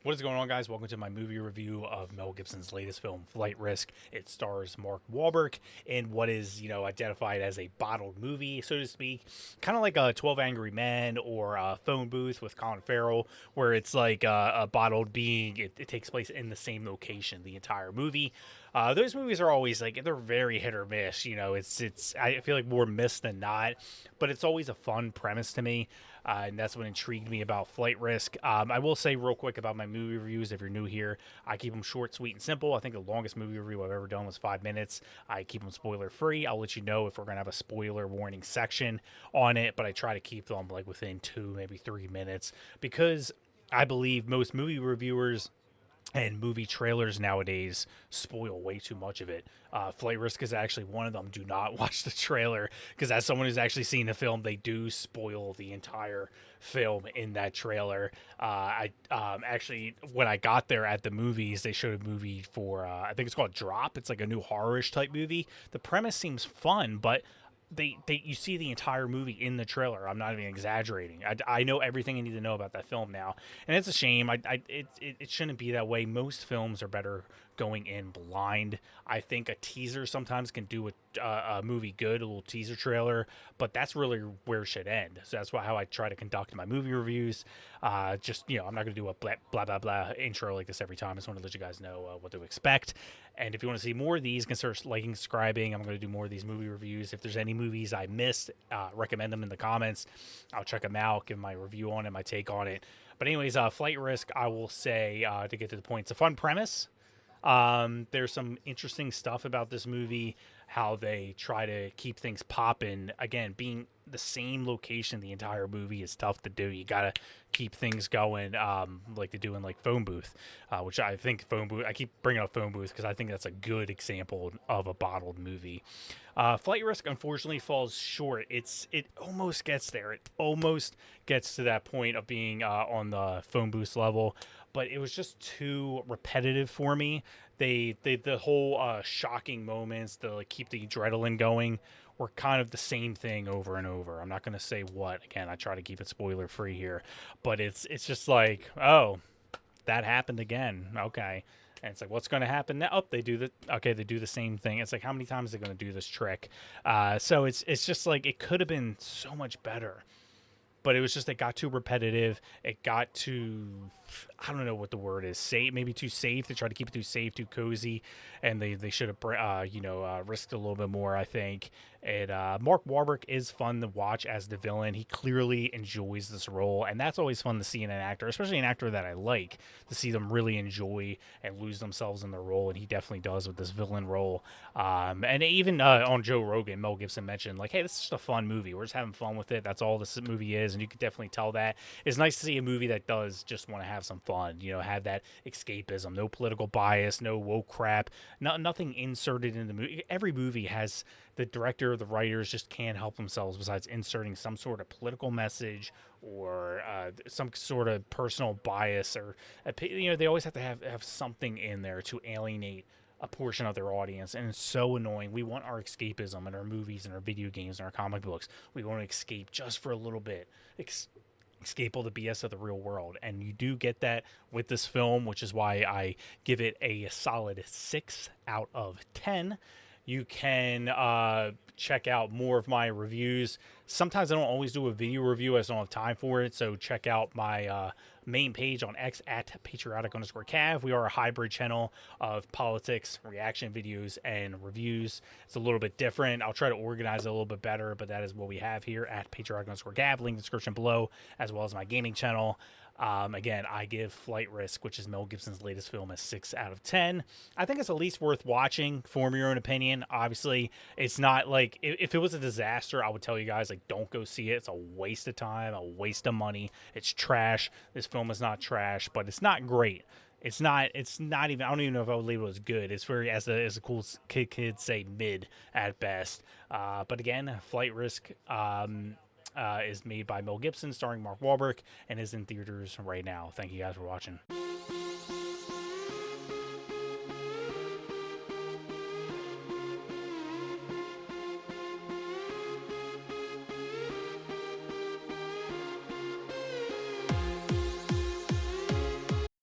What is going on, guys? Welcome to my movie review of Mel Gibson's latest film, Flight Risk. It stars Mark Wahlberg in what is, identified as a bottled movie, so to speak. Kind of like a 12 Angry Men or a Phone Booth with Colin Farrell, where it's like a bottled being. It takes place in the same location the entire movie. Those movies are always like they're very hit or miss. It's I feel like more miss than not, but it's always a fun premise to me. And that's what intrigued me about Flight Risk. I will say real quick about my movie reviews. If you're new here, I keep them short, sweet, and simple. I think the longest movie review I've ever done was 5 minutes. I keep them spoiler free. I'll let you know if we're gonna have a spoiler warning section on it, but I try to keep them like within 2, maybe 3 minutes, because I believe most movie reviewers and movie trailers nowadays spoil way too much of it. Flight Risk is actually one of them. Do not watch the trailer, because as someone who's actually seen the film, they do spoil the entire film in that trailer. I actually, when I got there at the movies, they showed a movie for I think it's called Drop. It's like a new horror-ish type movie. The premise seems fun, but they you see the entire movie in the trailer. I'm not even exaggerating. I know everything I need to know about that film now, and it's a shame. It shouldn't be that way. Most films are better going in blind. I think a teaser sometimes can do a movie good, a little teaser trailer, but that's really where it should end. So that's how I try to conduct my movie reviews. I'm not going to do a blah, blah, blah, blah intro like this every time. I just want to let you guys know what to expect. And if you want to see more of these, consider liking, subscribing. I'm going to do more of these movie reviews. If there's any movies I missed, recommend them in the comments. I'll check them out, give my review on it, my take on it. But anyways, Flight Risk, I will say, to get to the point, it's a fun premise. There's some interesting stuff about this movie, how they try to keep things popping. Again, being the same location the entire movie is tough to do. You gotta keep things going, like they do in like Phone Booth, which I think Phone Booth. I keep bringing up Phone Booth because I think that's a good example of a bottled movie. Flight Risk unfortunately falls short. It almost gets there. It almost gets to that point of being on the Phone Booth level, but it was just too repetitive for me. The whole shocking moments, the like keep the adrenaline going, were kind of the same thing over and over. I'm not going to say what. Again, I try to keep it spoiler free here, but it's just like, oh, that happened again. Okay. And it's like, what's going to happen now? Oh, they do the same thing. It's like, how many times are they going to do this trick? So it's just like, it could have been so much better, but it was just, it got too repetitive. It got too, I don't know what the word is, safe, maybe too safe. They tried to keep it too safe, too cozy, and they should have risked a little bit more, I think. And Mark Wahlberg is fun to watch as the villain. He clearly enjoys this role, and that's always fun to see in an actor, especially an actor that I like, to see them really enjoy and lose themselves in the role, and he definitely does with this villain role. And even on Joe Rogan, Mel Gibson mentioned, like, hey, this is just a fun movie. We're just having fun with it. That's all this movie is, and you could definitely tell that. It's nice to see a movie that does just want to have some fun, have that escapism, no political bias, no woke crap, nothing inserted in the movie. Every movie has, the director or the writers just can't help themselves besides inserting some sort of political message or some sort of personal bias, or they always have to have something in there to alienate a portion of their audience, and it's so annoying. We want our escapism in our movies and our video games and our comic books. We want to escape just for a little bit, escape all the BS of the real world, and you do get that with this film, which is why I give it a solid 6 out of 10. You can check out more of my reviews. Sometimes I don't always do a video review. I just don't have time for it. So check out my main page on X at Patriotic_Cav. We are a hybrid channel of politics, reaction videos, and reviews. It's a little bit different. I'll try to organize it a little bit better, but that is what we have here at Patriotic_Cav. Link in the description below, as well as my gaming channel. Again, I give Flight Risk, which is Mel Gibson's latest film, a 6 out of 10. I think it's at least worth watching. Form your own opinion. Obviously, it's not like, if it was a disaster, I would tell you guys, like, don't go see it. It's a waste of time, a waste of money. It's trash. This film is not trash, but it's not great. It's not even, I don't even know if I would label it as good. It's very, as a cool kids say, mid at best. But again, Flight Risk, is made by Mel Gibson, starring Mark Wahlberg, and is in theaters right now. Thank you guys for watching.